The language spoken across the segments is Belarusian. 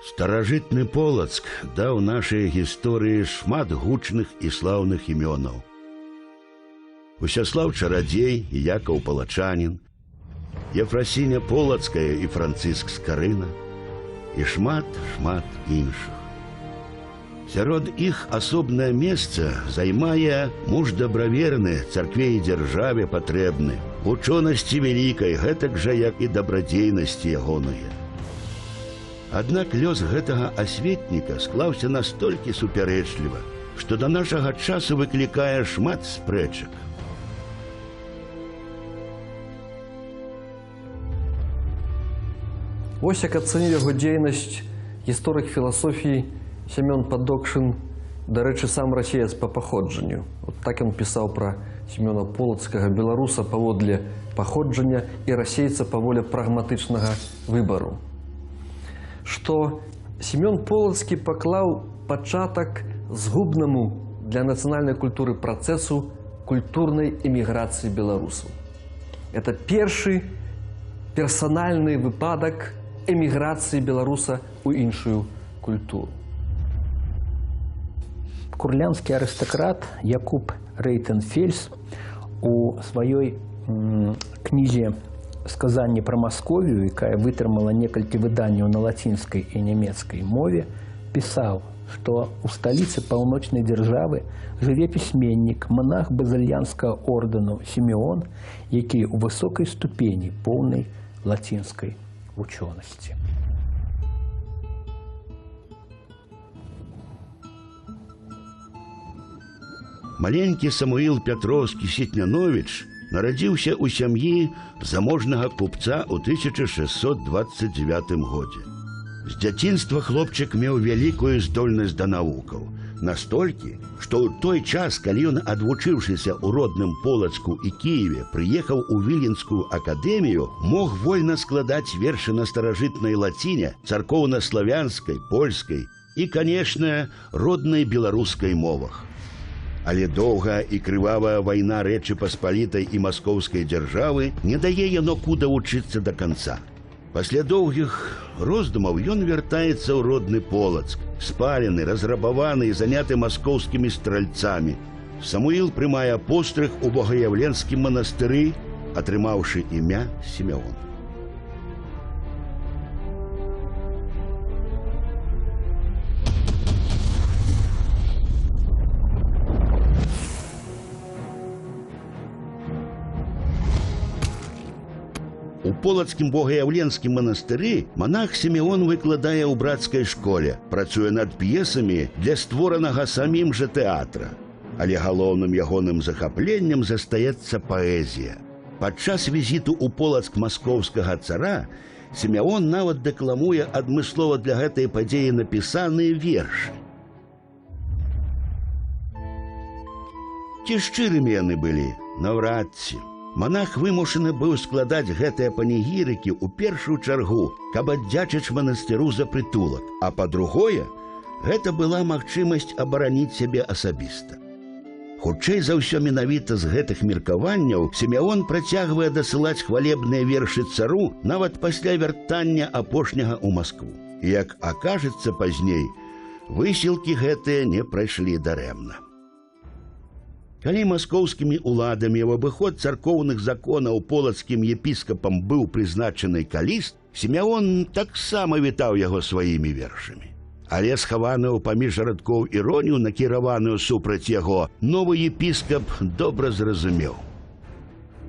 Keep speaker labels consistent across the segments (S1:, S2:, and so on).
S1: Старажытны Полацк даў нашай гісторыі шмат гучных і слаўных імёнаў. Усяслаў Чарадзей і Якаў Палачанін, Ефрасіня Полацкая і Францыск Скарына і шмат іншых. Сярод іх асобнае месца займае муж дабраверны, царкве і дзяржаве патрэбны, вучонасці вялікай, гэтак жа, як і дабрадзейнасці ягоныя. Аднак лёс гэтага асветніка склаўся настолькі супярэчліва, што да нашага часу выклікае шмат спрэчак.
S2: Вось як ацаніў яго дзейнасць гісторык філасофіі Семён Падокшын, дарэчы, сам расеец па паходжанню. Так ён пісаў пра Семёна Полацкага, беларуса паводле паходжання і расейца паводле прагматычнага выбару. Што Семён Полацкі паклаў пачатак згубнаму для нацыянальнай культуры працэсу культурнай эміграцыі беларусаў. Это першы персанальны выпадак эміграцыі беларуса ў іншую культуру.
S3: Курлянскі арыстакрат Якуб Рейтенфельс у сваёй кнізе «Сказанне пра Масковію», якая вытрымала некалькі выданняў на лацінскай і нямецкай мове, пісаў, што ў сталіцы паўночнай дзяржавы жыве пісьменнік, манах базыльянскага ордэну Сімеон, які ў высокай ступені поўнай лацінскай вучонасці.
S1: Маленькі Самуіл Пятроўскі Сітняновіч нарадзіўся ў сям'і заможнага купца ў 1629 годзе. З дзяцінства хлопчык меў вялікую здольнасць да навукаў, настолькі, што ў той час, калі ён, адвучыўшыся ў родным Полацку і Кіеве, прыехаў у Віленскую акадэмію, мог вольна складаць вершы на старажытнай лаціне, царкоўна-славянскай, польскай і, канешне, роднай беларускай мовах. Але доўгая і крывавая вайна Рэчы Паспалітай і маскоўскай дзяржавы не дае яно куда вучыцца да канца. Пасля доўгіх роздумаў ён вяртаецца ў родны Полацк, спалены, разрабаваны і заняты маскоўскімі стральцамі. Самуіл прымае пострыг у Богаяўленскім манастыры, атрымаўшы імя Сімеон. У Полацкім Богаяўленскім манастыры манах Сімеон выкладае ў брацкай школе, працуе над п'есамі для створанага самім жа тэатра. Але галоўным ягоным захапленнем застаецца паэзія. Падчас візіту ў Полацк маскоўскага цара Сімеон нават дэкламуе адмыслова для гэтай падзеі напісаныя вершы. Ці шчырымі яны былі? Наўрад ці. Манах вымушаны быў складаць гэтыя панегірыкі ў першую чаргу, каб аддзячыць манастыру за прытулак, а па-другое, гэта была магчымасць абараніць сябе асабіста. Хутчэй за ўсё менавіта з гэтых меркаванняў Сімеон працягвае дасылаць хвалебныя вершы цару нават пасля вяртання апошняга ў Маскву. І, як акажацца пазней, высілкі гэтыя не прайшлі дарэмна. Калі маскоўскімі ўладамі ў абыход царкоўных законаў полацкім епіскапам быў прызначаны Каліст, Сімеон таксама вітаў яго сваімі вершамі. Але схаваную паміж радкоў іронію, накіраваную супраць яго, новы епіскап добра зразумеў.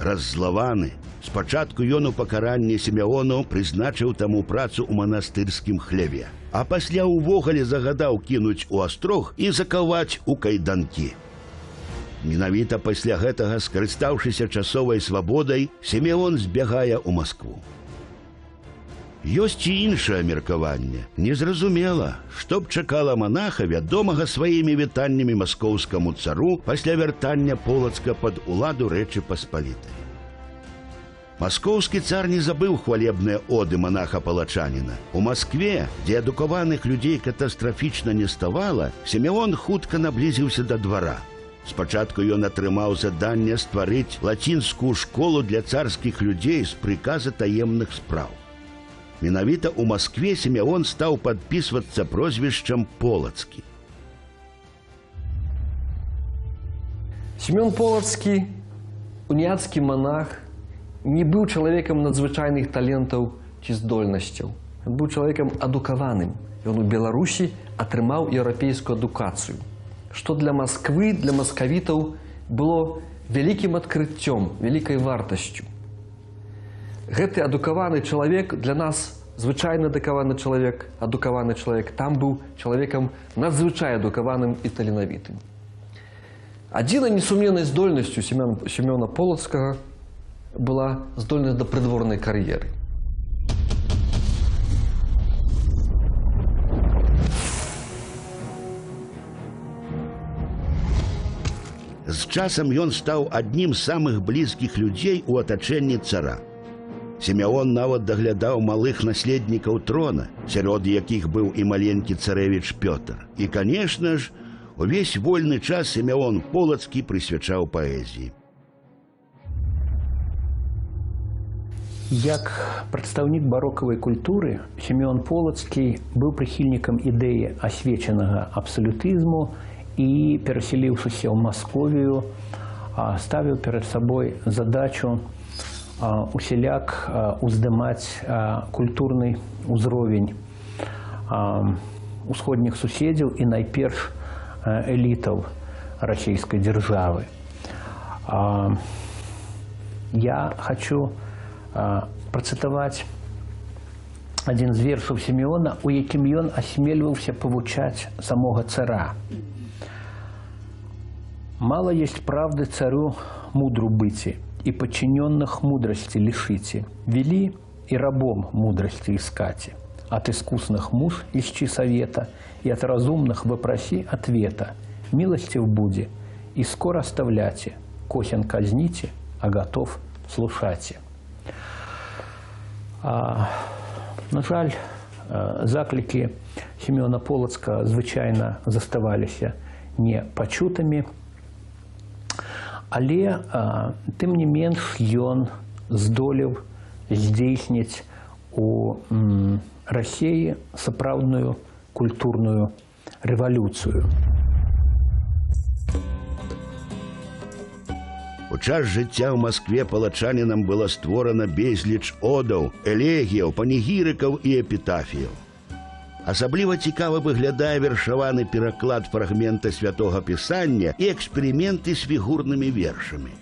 S1: Раззлаваны, спачатку ён у пакаранні Сімеону прызначыў таму працу ў манастырскім хлеве, а пасля ўвогуле загадаў кінуць у астрог і закаваць у кайданкі. Менавіта пасля гэтага, скарыстаўшыся часовай свабодай, Сімеон збягае ў Маскву. Ёсць і іншае меркаванне. Незразумела, што б чакала манаха, вядомага сваімі вітаннямі маскоўскаму цару пасля вяртання Полацка пад уладу Рэчы Паспалітай. Маскоўскі цар не забыў хвалебныя оды манаха Палачаніна. У Маскве, дзе адукаваных людзей катастрафічна не ставала, Сімеон хутка наблізіўся да двара. Спачатку ён атрымаў заданне стварыць лацінскую школу для царскіх людзей з прыказа таемных спраў. Менавіта ў Маскве Сімеон стаў падпісвацца прозвішчам Полацкі.
S2: Семён Полацкі, уніяцкі манах, не быў чалавекам надзвычайных талентаў ці здольнасцяў. Ён быў чалавекам адукаваным. Ён у Беларусі атрымаў еўрапейскую адукацыю, што для Масквы, для маскавітаў было вялікім адкрыццём, вялікай вартасцю. Гэты адукаваны чалавек для нас, звычайна адукаваны чалавек, там быў чалавекам надзвычай адукаваным і таленавітым. Адзінай несумненнай здольнасцю Семёна Полацкага была здольнасць да прыдворнай кар'еры.
S1: З часам ён стаў аднім з самых блізкіх людзей у атачэнні цара. Сімеон нават даглядаў малых наследнікаў трона, сярод якіх быў і маленькі царэвіч Пётр. І, канешне ж, увесь вольны час Сімеон Полацкі прысвячаў паэзіі.
S3: Як прадстаўнік барокавай культуры, Семён Полацкі быў прыхільнікам ідэі асвечанага абсалютызму і, перасяліўшыся ў Масковію, ставіў перад сабой задачу усяляк уздымаць культурны ўзровень усходніх суседзяў і найперш элітаў расійскай дзяржавы. Я хочу працытаваць адзін з вершаў Сімеона, у якім ён асмельваўся павучаць самога цара. «Мало есть правды царю мудру быти, и подчиненных мудрости лишите. Вели и рабом мудрости искате. От искусных муж ищи совета, и от разумных вопроси ответа. Милостив буди, и скоро оставляйте. Косен казните, а готов слушайте». На жаль, заклікі Семёна Полацкага звычайна заставаліся непачутымі, але, тым не менш, ён здолеў здзейсніць у Расіі сапраўдную культурную рэвалюцыю.
S1: У час жыцця ў Маскве палачанінам было створана безліч одаў, элегіяў, панегірыкаў і эпітафіяў. Асабліва цікава выглядае вершаваны пераклад фрагмента святога пісання і эксперыменты з фігурнымі вершамі.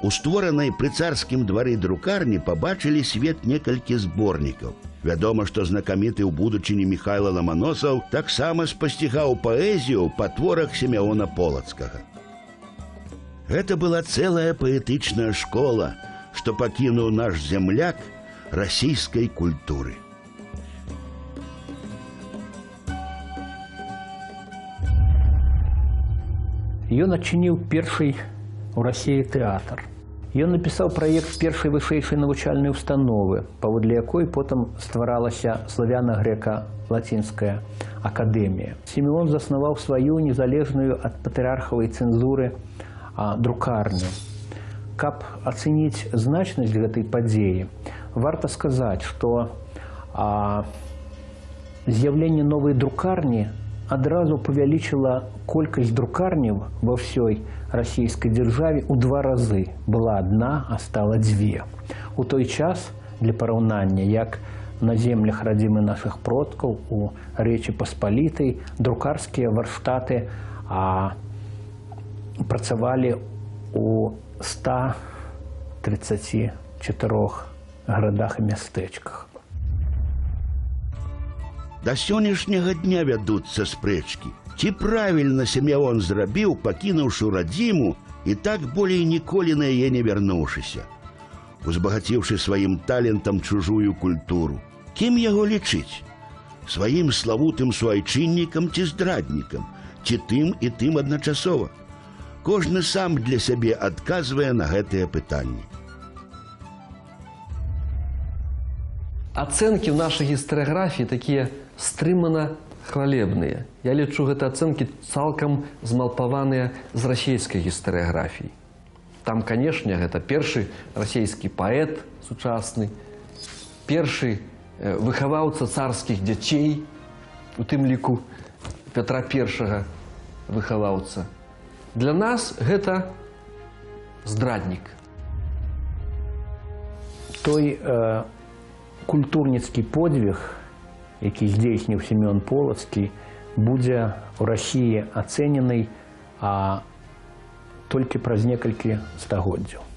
S1: У створанай пры царскім двары друкарні пабачылі свет некалькі зборнікаў. Вядома, што знакаміты ў будучыні Міхайла Ламаносаў таксама спасцігаў паэзію па творах Сімеона Полацкага. Гэта была цэлая паэтычная школа, што пакінуў наш зямляк расійскай культуры.
S3: Ён адчыніў першы ў Расіі тэатр. Ён напісаў праект першай вышэйшай навучальнай установы, паводле якой потым стваралася славяна-грэка-лацінская акадэмія. Сімеон заснаваў сваю незалежную ад патрыархавай цэнзуры друкарню. Каб ацэніць значнасць гэтай падзеі, варта сказаць, што з'яўленне новай друкарні адразу павялічыла колькасць друкарняў ва ўсёй расійскай дзяржаве ў 2 разы. Была адна, а стала 2. У той час, для параўнання, як на землях радзімы нашых продкаў у Рэчы Паспалітай друкарскія варштаты працавалі у 134 гарадах і мястэчках.
S1: Да сённяшняга дня вядуцца спрэчкі. Ці правільна Сімеон зрабіў, пакінуўшы радзіму і так болей ніколі на яе не вярнуўшыся, узбагаціўшы сваім талентам чужую культуру. Кім яго лічыць? Сваім славутым суайчыннікам ці здраднікам, ці тым і тым адначасова? Кожны сам для сябе адказвае на гэтыя пытанні.
S2: Ацэнкі ў нашай гістарыяграфіі такія стрымана хвалебныя. Я лічу, гэта ацэнкі цалкам змалпаваныя з расійскай гістарыяграфіі. Там, канешне, гэта першы расійскі паэт сучасны, першы выхаваўца царскіх дзяцей, у тым ліку Пятра I выхаваўца. Для нас гэта здраднік.
S3: Той культурніцкі подвиг, які здзейсніў Семён Полацкі, будзе ў Расіі ацэнены толькі праз некалькі стагоддзяў.